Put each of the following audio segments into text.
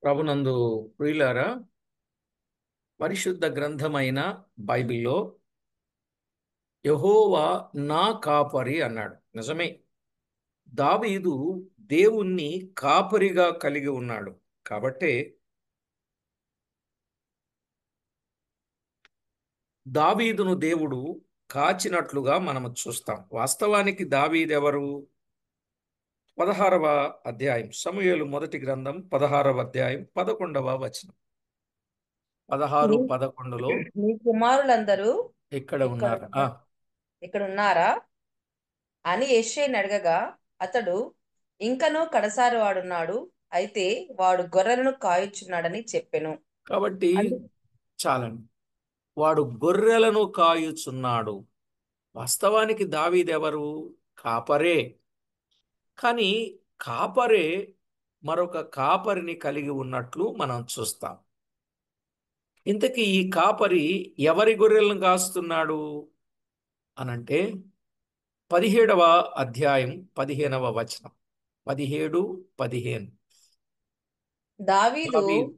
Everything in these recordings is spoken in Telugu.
ప్రభునందు ప్రియులారా, పరిశుద్ధ గ్రంథమైన బైబిల్లో యెహోవా నా కాపరి అన్నాడు. నిజమే. దావీదు దేవుణ్ణి కాపరిగా కలిగి ఉన్నాడు. కాబట్టే దావీదును దేవుడు కాచినట్లుగా మనము చూస్తాం. వాస్తవానికి దావీదెవరు? 16వ అధ్యాయం, సమూయేలు మొదటి గ్రంథం 16వ అధ్యాయం 11వ వచనం. 16, నీ 11లో నీ కుమారులందరూ ఇక్కడ ఇక్కడ ఉన్నారు. ఇక్కడ ఉన్నారా అని యెషయని అడగగా, అతడు ఇంకనూ కడసారి వాడున్నాడు, అయితే వాడు గొర్రెలను కాయుచున్నాడని చెప్పెను. కాబట్టి అందు చాలండి. వాడు గొర్రెలను కాయుచున్నాడు. వాస్తవానికి దావీదెవరు? కాపరే. కానీ కాపరే మరొక కాపరిని కలిగి ఉన్నట్లు మనం చూస్తాం. ఇంతకీ ఈ కాపరి ఎవరి గొర్రెలను కాస్తున్నాడు అనంటే 17వ అధ్యాయం 15వ వచనం. 17, 15. దావీదు దావీదు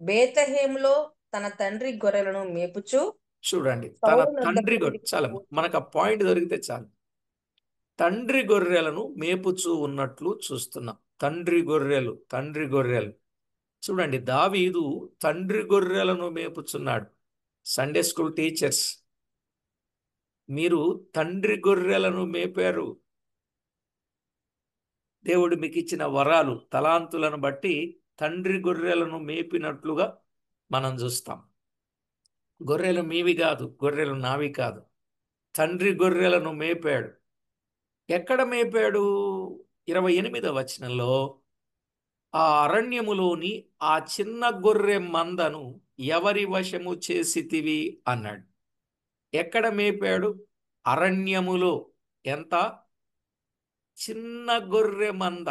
బేతహేములో తన తండ్రి గొర్రెలను మేపుచు చూడండి, తన సౌలు తండ్రి నొద్దకు గొర్రె. తిరిగి చాలు, మనకు ఆ పోవుచుండెను. పాయింట్ దొరికితే చాలు. తండ్రి గొర్రెలను మేపుచూ ఉన్నట్లు చూస్తున్నాం. తండ్రి గొర్రెలు, తండ్రి గొర్రెలు. చూడండి, దావీదు తండ్రి గొర్రెలను మేపుచున్నాడు. సండే స్కూల్ టీచర్స్, మీరు తండ్రి గొర్రెలను మేపారు. దేవుడు మీకు ఇచ్చిన వరాలు, తలాంతులను బట్టి తండ్రి గొర్రెలను మేపినట్లుగా మనం చూస్తాం. గొర్రెలు మీవి కాదు, గొర్రెలు నావి కాదు. తండ్రి గొర్రెలను మేపాడు. ఎక్కడ మేపాడు? 28వ వచనంలో, ఆ అరణ్యములోని ఆ చిన్న గొర్రె మందను ఎవరి వశము చేసితివి అన్నాడు. ఎక్కడ మేపాడు? అరణ్యములో. ఎంత? చిన్న గొర్రె మంద.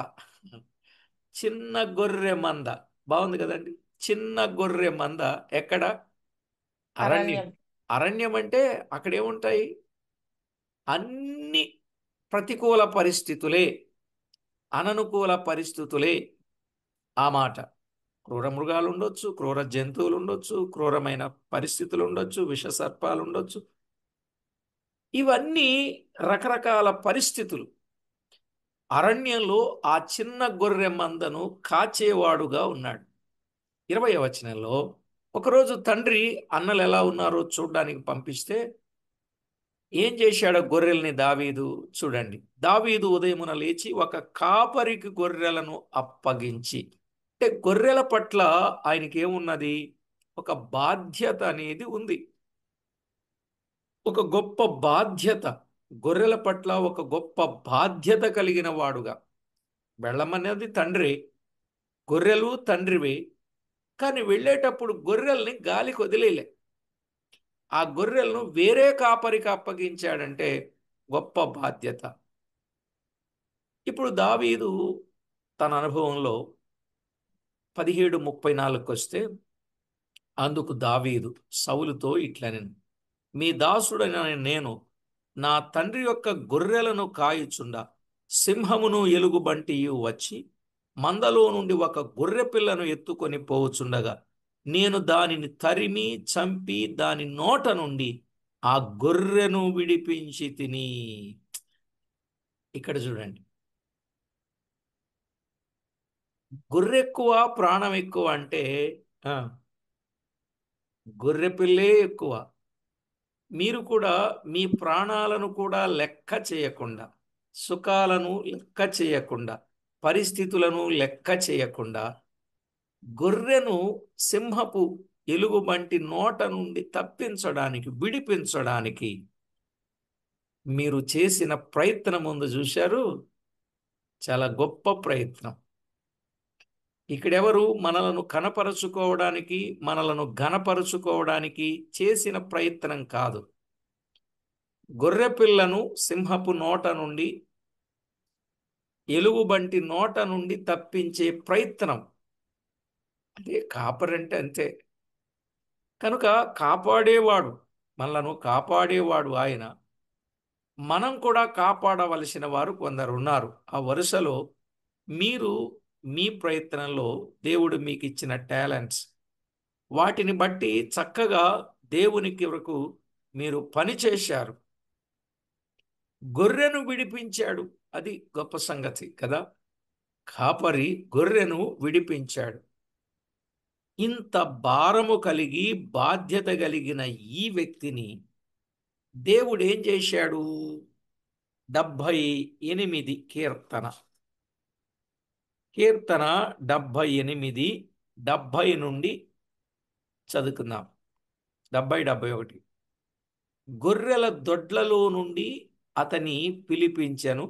చిన్న గొర్రె మంద. బాగుంది కదండి. చిన్న గొర్రె మంద ఎక్కడ? అరణ్యం. అరణ్యం. అరణ్యం అంటే అక్కడ ఏముంటాయి? అన్ని ప్రతికూల పరిస్థితులే, అననుకూల పరిస్థితులే. ఆ మాట, క్రూర మృగాలు ఉండొచ్చు, క్రూర జంతువులు ఉండొచ్చు, క్రూరమైన పరిస్థితులు ఉండొచ్చు, విష సర్పాలు ఉండొచ్చు. ఇవన్నీ రకరకాల పరిస్థితులు. అరణ్యంలో ఆ చిన్న గొర్రె మందను కాచేవాడుగా ఉన్నాడు. 20వ వచనంలో, ఒకరోజు తండ్రి అన్నలు ఎలా ఉన్నారో చూడ్డానికి పంపిస్తే ఏం చేశాడో గొర్రెల్ని దావీదు చూడండి. దావీదు ఉదయమున లేచి ఒక కాపరికి గొర్రెలను అప్పగించి, అంటే గొర్రెల పట్ల ఆయనకి ఏమున్నది? ఒక బాధ్యత అనేది ఉంది. ఒక గొప్ప బాధ్యత. గొర్రెల పట్ల ఒక గొప్ప బాధ్యత కలిగిన వాడుగా. వెళ్ళమనేది తండ్రి, గొర్రెలు తండ్రివే. కానీ వెళ్ళేటప్పుడు గొర్రెల్ని గాలికి వదిలేలే. ఆ గొర్రెలను వేరే కాపరికి అప్పగించాడంటే గొప్ప బాధ్యత. ఇప్పుడు దావీదు తన అనుభవంలో 17:34 వస్తే, అందుకు దావీదు సౌలుతో ఇట్లనెను, మీ దాసుడైన నేను నా తండ్రి యొక్క గొర్రెలను కాయుచుండా సింహమును ఎలుగుబంటియు వచ్చి మందలో నుండి ఒక గొర్రె పిల్లను ఎత్తుకొని పోవుచుండగా నేను దానిని తరిమి చంపి దాని నోట నుండి ఆ గొర్రెను విడిపించి తిని. ఇక్కడ చూడండి, గొర్రె ఎక్కువ ప్రాణం ఎక్కువ అంటే ఆ, గొర్రె పిల్లే ఎక్కువ. మీరు కూడా మీ ప్రాణాలను కూడా లెక్క చేయకుండా, సుఖాలను లెక్క చేయకుండా, పరిస్థితులను లెక్క చేయకుండా గొర్రెను సింహపు ఎలుగుబంటి నోట నుండి తప్పించడానికి, విడిపించడానికి మీరు చేసిన ప్రయత్నం ముందు చూశారు. చాలా గొప్ప ప్రయత్నం. ఇక్కడెవరు మనలను కనపరుచుకోవడానికి, మనలను ఘనపరుచుకోవడానికి చేసిన ప్రయత్నం కాదు. గొర్రెపిల్లను సింహపు నోట నుండి, ఎలుగుబంటి నోట నుండి తప్పించే ప్రయత్నం. అదే కాపరంటే, అంతే. కనుక కాపాడేవాడు, మనలను కాపాడేవాడు ఆయన. మనం కూడా కాపాడవలసిన వారు కొందరు ఉన్నారు. ఆ వరుసలో మీరు మీ ప్రయత్నంలో దేవుడు మీకు ఇచ్చిన టాలెంట్స్, వాటిని బట్టి చక్కగా దేవునికి వరకు మీరు పని చేశారు. గొర్రెను విడిపించాడు, అది గొప్ప సంగతి కదా. కాపరి గొర్రెను విడిపించాడు. ఇంత భారము కలిగి బాధ్యత కలిగిన ఈ వ్యక్తిని దేవుడు ఏం చేశాడు? 78 కీర్తన 78, 70 నుండి చదువుకుందాం. 70, 71. గొర్రెల దొడ్లలో నుండి అతని పిలిపించెను,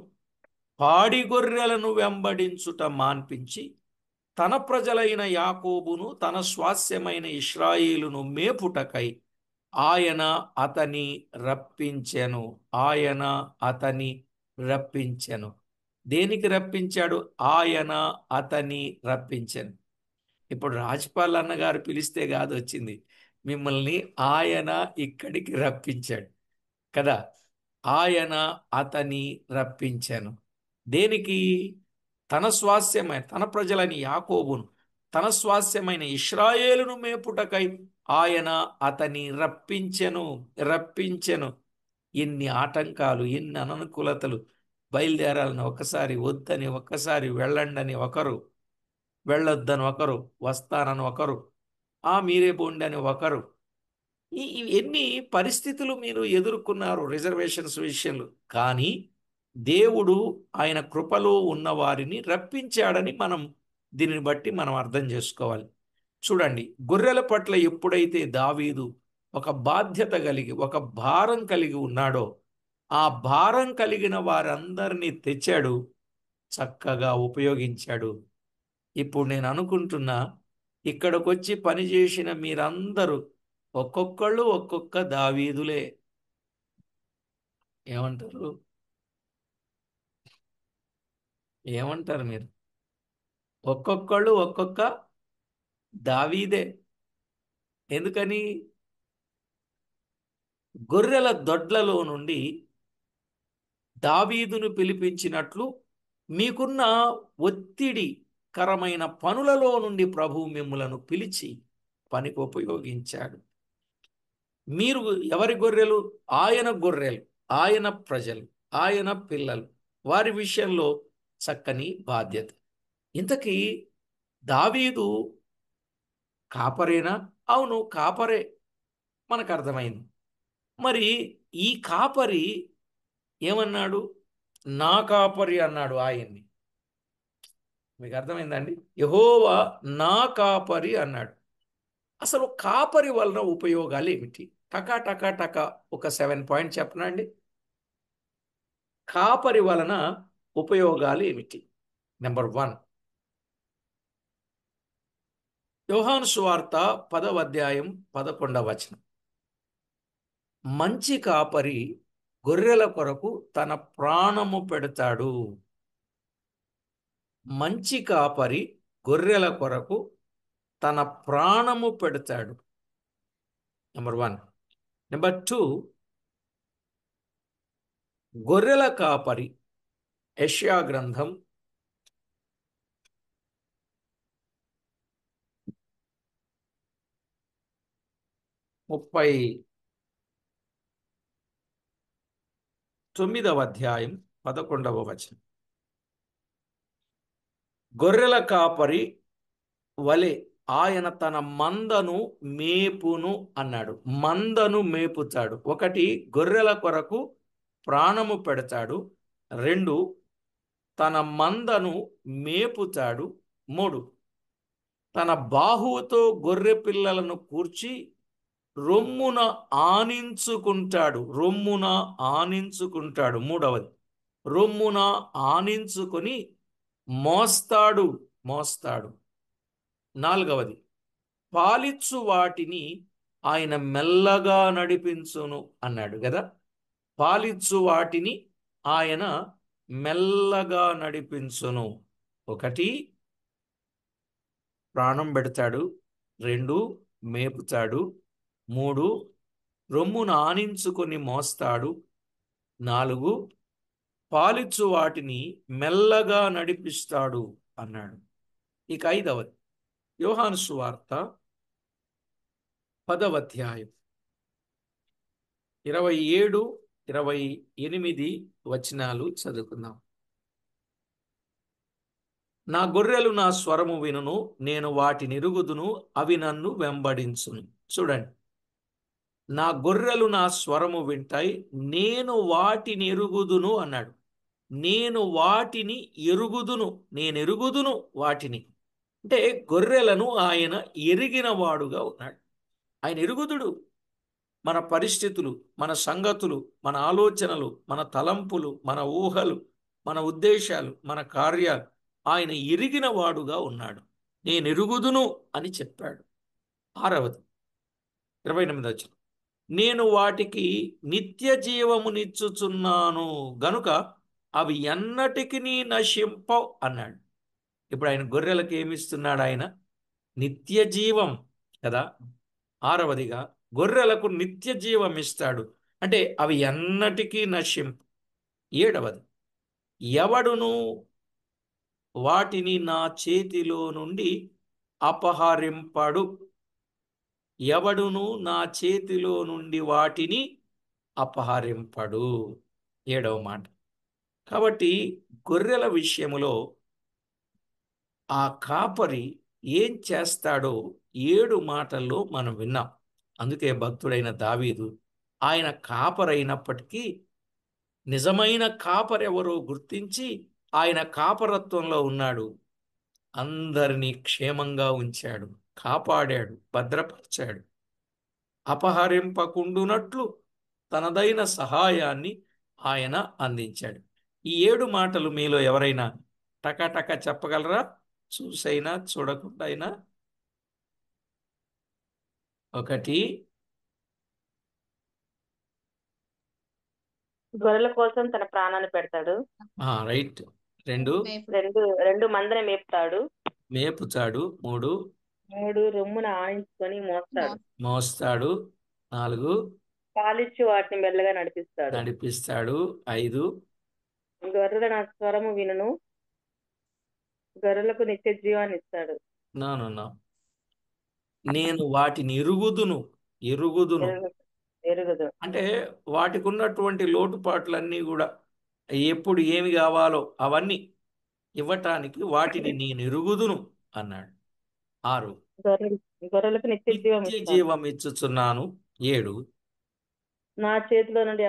పాడి గొర్రెలను వెంబడించుట మాన్పించి తన ప్రజలైన యాకోబును తన స్వాస్యమైన ఇశ్రాయేలును మేపుటకై ఆయన అతని రప్పించెను. ఆయన అతని రప్పించెను. దేనికి రప్పించాడు? ఆయన అతని రప్పించెను. ఇప్పుడు రాజ్పాల్ అన్నగారు పిలిస్తే కాదు వచ్చింది, మిమ్మల్ని ఆయన ఇక్కడికి రప్పించాడు కదా. ఆయన అతని రప్పించాను. దేనికి? తన స్వాస్యమైన, తన ప్రజలని యాకోబును తన స్వాస్యమైన ఇశ్రాయేలును మేపుటకై ఆయన అతని రప్పించెను. ఎన్ని ఆటంకాలు, ఎన్ని అననుకూలతలు! బయలుదేరాలని ఒకసారి వద్దని, ఒక్కసారి వెళ్ళండని ఒకరు, వెళ్ళొద్దని ఒకరు, వస్తానని ఒకరు, మీరే పోండి అని ఒకరు. ఎన్ని పరిస్థితులు మీరు ఎదుర్కొన్నారు రిజర్వేషన్స్ విషయంలో. కానీ దేవుడు ఆయన కృపలో ఉన్న వారిని రప్పించాడని దీనిని బట్టి మనం అర్థం చేసుకోవాలి. చూడండి, గొర్రెల పట్ల ఎప్పుడైతే దావీదు ఒక బాధ్యత కలిగి, ఒక భారం కలిగి ఉన్నాడో, ఆ భారం కలిగిన వారందరినీ తెచ్చాడు, చక్కగా ఉపయోగించాడు. ఇప్పుడు నేను అనుకుంటున్నా, ఇక్కడికి వచ్చి పనిచేసిన మీరందరూ ఒక్కొక్కళ్ళు ఒక్కొక్క దావీదులే. ఏమంటారు? ఏమంటారు మీరు? ఒక్కొక్కళ్ళు ఒక్కొక్క దావీదే. ఎందుకని? గొర్రెల దొడ్లలో నుండి దావీదును పిలిపించినట్లు మీకున్న ఒత్తిడికరమైన పనులలో నుండి ప్రభువు మిమ్ములను పిలిచి పనికి ఉపయోగించాడు. మీరు ఎవరి గొర్రెలు? ఆయన గొర్రెలు, ఆయన ప్రజలు, ఆయన పిల్లలు. వారి విషయంలో చక్కని బాధ్యత. ఇంతకీ దావీదు కాపరేనా? అవును, కాపరే, మనకు అర్థమైంది. మరి ఈ కాపరి ఏమన్నాడు? నా కాపరి అన్నాడు ఆయన్ని. మీకు అర్థమైందండి? యెహోవా నా కాపరి అన్నాడు. అసలు కాపరి వలన ఉపయోగాలు ఏమిటి? టకా టకా టకా ఒక 7 పాయింట్ చెప్పనండి. కాపరి వలన ఉపయోగాలు ఏమిటి? నెంబర్ 1, యోహాను సువార్త 10వ అధ్యాయం 11వ వచనం. మంచి కాపరి గొర్రెల కొరకు తన ప్రాణము పెడతాడు. మంచి కాపరి గొర్రెల కొరకు తన ప్రాణము పెడతాడు. నెంబర్ 1. నెంబర్ 2, గొర్రెల కాపరి. యెషయా గ్రంథం 39వ అధ్యాయం 11వ వచనం. గొర్రెల కాపరి వలె ఆయన తన మందను మేపును అన్నాడు. మందను మేపుతాడు. 1, గొర్రెల కొరకు ప్రాణము పెడతాడు. 2, తన మందను మేపుతాడు. 3, తన బాహువుతో గొర్రె పిల్లలను కూర్చి రొమ్మున ఆనించుకుంటాడు. రొమ్మున ఆనించుకుంటాడు. 3వది, రొమ్మున ఆనించుకొని మోస్తాడు. 4వది, పాలిచ్చు వాటిని ఆయన మెల్లగా నడిపించును అన్నాడు కదా. పాలిచ్చు వాటిని ఆయన మెల్లగా నడిపించును. 1, ప్రాణం పెడతాడు. 2, మేపుతాడు. 3, రొమ్మును ఆనించుకొని మోస్తాడు. 4, పాలిచ్చు వాటిని మెల్లగా నడిపిస్తాడు అన్నాడు. ఇక 5వది యోహాను సువార్త 10వ అధ్యాయం 27, 28 వచనాలు చదువుకుందాం. నా గొర్రెలు నా స్వరము వినును, నేను వాటిని ఎరుగుదును, అవి నన్ను వెంబడించును. చూడండి, నా గొర్రెలు నా స్వరము వింటాయి, నేను వాటిని ఎరుగుదును అన్నాడు. నేను వాటిని ఎరుగుదును, నేను ఎరుగుదును వాటిని. అంటే గొర్రెలను ఆయన ఎరిగిన వాడుగా ఉన్నాడు. ఆయన ఎరుగుదుడు. మన పరిస్థితులు, మన సంగతులు, మన ఆలోచనలు, మన తలంపులు, మన ఊహలు, మన ఉద్దేశాలు, మన కార్యాలు ఆయన ఎరిగిన వాడుగా ఉన్నాడు. నేను ఎరుగుదును అని చెప్పాడు. 6వది 28వ వచనం, నేను వాటికి నిత్య జీవమునిచ్చుచున్నాను గనుక అవి ఎన్నటికి నశింపవు అన్నాడు. ఇప్పుడు ఆయన గొర్రెలకు ఏమిస్తున్నాడు? ఆయన నిత్య జీవం కదా. 6వదిగా గొర్రెలకు నిత్య జీవం ఇస్తాడు, అంటే అవి ఎన్నటికీ నశింపు. 7వది, ఎవడును వాటిని నా చేతిలో నుండి అపహరింపడు. ఎవడును నా చేతిలో నుండి వాటిని అపహరింపడు. 7వ మాట. కాబట్టి గొర్రెల విషయములో ఆ కాపరి ఏం చేస్తాడో 7 మాటల్లో మనం విన్నాం. అందుకే భక్తుడైన దావీదు ఆయన కాపరైనప్పటికీ నిజమైన కాపరెవరో గుర్తించి ఆయన కాపరత్వంలో ఉన్నాడు. అందరినీ క్షేమంగా ఉంచాడు, కాపాడాడు, భద్రపరిచాడు. అపహరింపకుండునట్లు తనదైన సహాయాన్ని ఆయన అందించాడు. ఈ 7 మాటలు మీలో ఎవరైనా టకటక చెప్పగలరా? చూసైనా చూడకుండా అయినా. 1, గొర్రెల కోసం తన ప్రాణాన్ని పెడతాడు. రైట్. 2, రెండు మందన మేపుతాడు. మేపుతాడు. 3, రొమ్మున ఆనించుకొని మోస్తాడు. మోస్తాడు. 4, పాలిచ్చి వాటిని మెల్లగా నడిపిస్తాడు. నడిపిస్తాడు. 5, గొర్రెల నా స్వరము వినును, గొర్రెలకు నిత్య జీవాన్ని ఇస్తాడు. నో, నేను వాటిని ఎరుగుదును. ఎరుగుదును ఎరుగుదు అంటే వాటికి ఉన్నటువంటి లోటుపాట్లన్నీ కూడా ఎప్పుడు ఏమి కావాలో అవన్నీ ఇవ్వటానికి వాటిని నేను ఎరుగుదును అన్నాడు. 6, గొర్రెలకు నిత్య జీవం నిత్య ఇస్తాడు. జీవం ఇచ్చుచున్నాను. 7, నా చేతిలో నుండి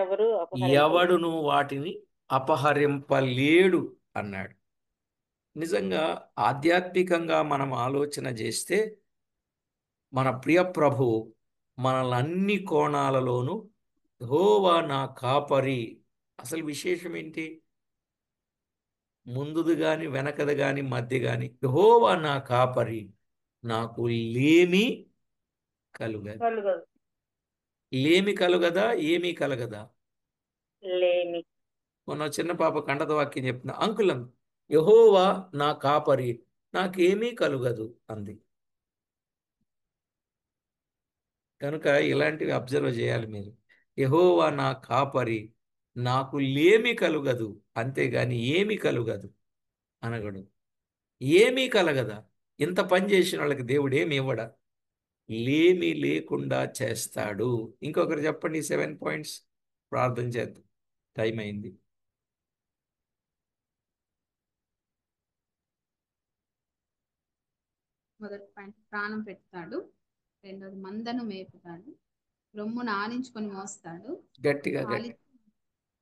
ఎవడును వాటిని అపహరింపలేడు అన్నాడు. నిజంగా ఆధ్యాత్మికంగా మనం ఆలోచన చేస్తే మన ప్రియ ప్రభు మనల్ని అన్ని కోణాలలోనూ యెహోవా నా కాపరి. అసలు విశేషం ఏంటి? ముందుది గాని వెనకది గాని మధ్య గాని యెహోవా నా కాపరి, నాకు లేమి కలుగదు. లేమి కలుగదా? ఏమీ కలగదా? లేమి. మొన్న చిన్న పాప కంటత వాక్యం చెప్తున్నా, అంకులం యెహోవా నా కాపరి, నాకేమీ కలుగదు అంది. కనుక ఇలాంటివి అబ్జర్వ్ చేయాలి మీరు. యెహోవా నా కాపరి, నాకు లేమి కలుగదు, అంతేగాని ఏమి కలుగదు అనగడు. ఏమీ కలగదా? ఇంత పని చేసిన వాళ్ళకి దేవుడు ఏమి ఇవ్వడా? లేమి లేకుండా చేస్తాడు. ఇంకొకరు చెప్పండి 7 పాయింట్స్. ప్రార్థన చేద్దాం, టైం అయింది. మొదటి పాయింట్ ప్రాణం పెడతాడు. రెండోది మందను మేపుతాడు. రొమ్మును ఆనించుకొని మోస్తాడు. గట్టిగా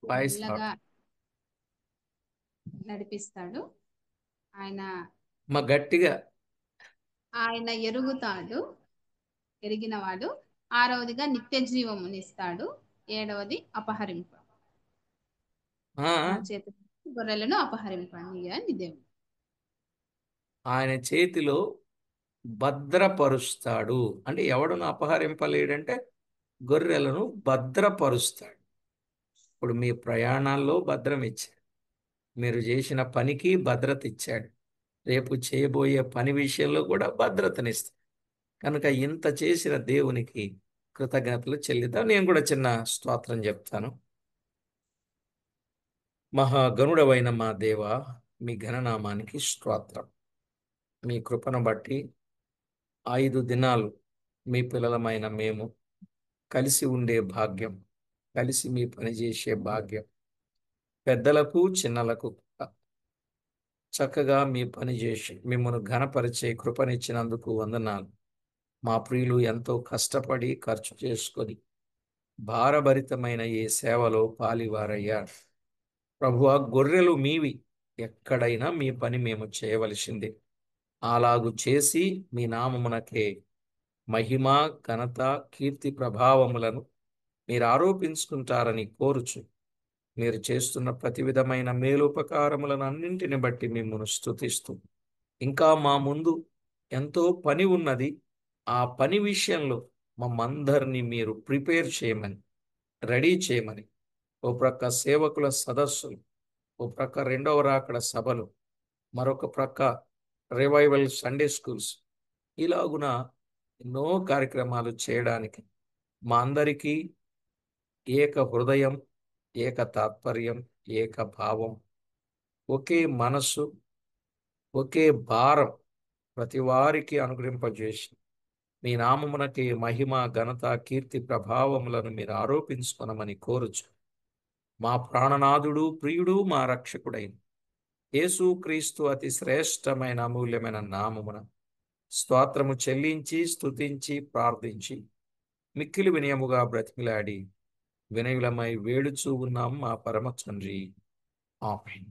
వాయిస్ మెల్లగా నడిపిస్తాడు. ఆయన గట్టిగా ఆయన ఎరుగుతాడు, ఎరిగినవాడు. 6వదిగా నిత్య జీవమునిస్తాడు. 7వది అపహరింప. నా చేతి గొర్రెలను అపహరింపండి అని దేవుడు ఆయన చేతిలో భద్రపరుస్తాడు. అంటే ఎవడును అపహరింపలేడంటే గొర్రెలను భద్రపరుస్తాడు. ఇప్పుడు మీ ప్రయాణాల్లో భద్రం ఇచ్చాడు, మీరు చేసిన పనికి భద్రత ఇచ్చాడు, రేపు చేయబోయే పని విషయంలో కూడా భద్రతనిస్తాడు. కనుక ఇంత చేసిన దేవునికి కృతజ్ఞతలు చెల్లిద్దాం. నేను కూడా చిన్న స్తోత్రం చెప్తాను. మహాగణుడవైన మా దేవ, మీ ఘననామానికి స్తోత్రం. మీ కృపను బట్టి 5 దినాలు మీ పిల్లలమైన మేము కలిసి ఉండే భాగ్యం, కలిసి మీ పని చేసే భాగ్యం, పెద్దలకు చిన్నలకు చక్కగా మీ పని చేసి మిమ్మల్ని ఘనపరిచే కృపనిచ్చినందుకు వందనాలు. మా ప్రియులు ఎంతో కష్టపడి ఖర్చు చేసుకొని భారభరితమైన ఈ సేవలో పాలివారయ్యారు. ప్రభువా, గొర్రెలు మీవి, ఎక్కడైనా మీ పని మేము చేయవలసిందే. అలాగు చేసి మీ నామమునకే మహిమ, ఘనత, కీర్తి, ప్రభావములను మీరు ఆరోపించుకుంటారని కోరుచు, మీరు చేస్తున్న ప్రతి విధమైన మేలుపకారములను అన్నింటిని బట్టి మిమ్మల్ని స్తుతిస్తూ, ఇంకా మా ముందు ఎంతో పని ఉన్నది, ఆ పని విషయంలో మమ్మందరినీ మీరు ప్రిపేర్ చేయమని, రెడీ చేయమని, ఓ ప్రక్క సేవకుల సదస్సులు, ఓ ప్రక్క రెండవ రాకడ సభలు, మరొక ప్రక్క రివైవల్ సండే స్కూల్స్, ఇలాగున ఎన్నో కార్యక్రమాలు చేయడానికి మా అందరికీ ఏక హృదయం, ఏక తాత్పర్యం, ఏక భావం, ఒకే మనస్సు, ఒకే భారం ప్రతి వారికి అనుగ్రహింపజేసి మీ నామమునకి మహిమ, ఘనత, కీర్తి, ప్రభావములను మీరు ఆరోపించుకొనమని కోరుచు, మా ప్రాణనాథుడు, ప్రియుడు, మా రక్షకుడైన యేసు క్రీస్తు అతి శ్రేష్టమైన అమూల్యమైన నామమున స్తోత్రము చెల్లించి స్తుతించి ప్రార్థించి మిక్కిలి వినయముగా బ్రతిమిలాడి వినయులమై వేడుచూ ఉన్నాం మా పరమ తండ్రి. ఆమేన్.